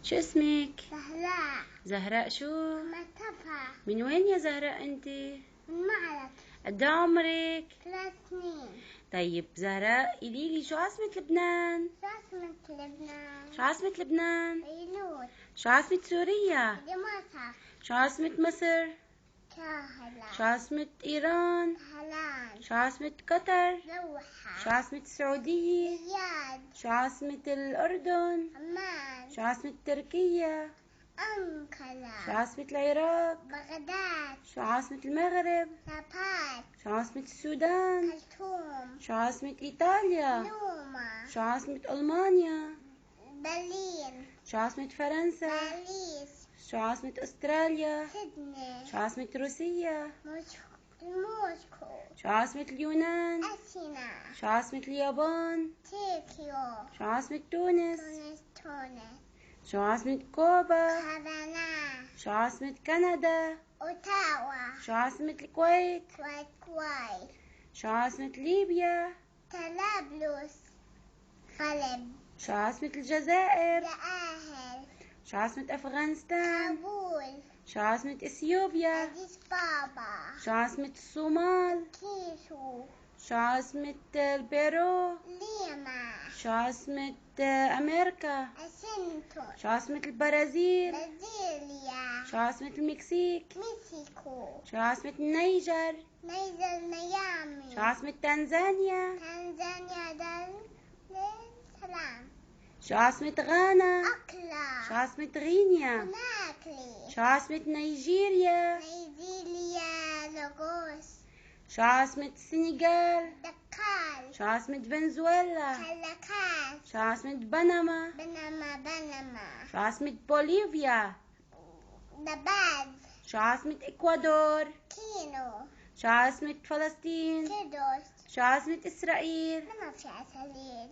شو اسمك؟ زهراء. زهراء شو؟ متفة. من وين يا زهراء انت؟ من معرض. قد إيه عمرك؟ 3 سنين. طيب زهراء قوليلي شو عاصمة لبنان؟ شو عاصمة لبنان؟ شو عاصمة لبنان؟ بيروت. شو عاصمة سوريا؟ دمشق. شو عاصمة مصر؟ كاهلا. شو عاصمة إيران؟ طهران. شو عاصمة قطر؟ دوحة. شو عاصمة السعودية؟ رياض. شو عاصمة الأردن؟ عمان. شو عاصمة تركيا؟ أنقرة. شو عاصمة العراق؟ بغداد. شو عاصمة المغرب؟ رباط. شو عاصمة السودان؟ خرطوم. شو عاصمة إيطاليا؟ روما. شو عاصمة ألمانيا؟ برلين. شو عاصمة فرنسا؟ باريس. شو عاصمة أستراليا؟ سيدني. شو عاصمة روسيا؟ موسكو. شو عاصمة اليونان؟ أثينا. شو عاصمة اليابان؟ طوكيو. شو عاصمة تونس؟ تونس. شو عاصمة كوبا؟ هافانا. شو عاصمة كندا؟ أوتاوا. شو عاصمة الكويت؟ كويت. شو عاصمة ليبيا؟ طرابلس. قلب. شو عاصمة الجزائر؟ جآهل. شو عاصمة أفغانستان؟ كابول. شو عاصمة إثيوبيا؟ أديس بابا. شو عاصمة الصومال؟ كيسو. شو عاصمة البيرو؟ ليما. شو عاصمة أمريكا؟ أسنتون. شو عاصمة البرازيل؟ برازيليا. شو عاصمة المكسيك؟ مكسيكو. شو عاصمة النيجر؟ نيجر ميامي. شو عاصمة تنزانيا؟ تنزانيا دار السلام. شو عاصمة غانا؟ أكلا. شو عاصمة غينيا؟ كوناكري. شو عاصمة نيجيريا؟ نيجيريا. لاغوس. شو عاصمة السنغال؟ دكار. شو عاصمة فنزويلا؟ كالاكاس. شو عاصمة بنما؟ بنما. شو عاصمة بوليفيا؟ نباز. شو عاصمة إكوادور؟ كينو. شو عاصمة فلسطين؟ كيدوس. شو عاصمة إسرائيل؟ ما في عسليل.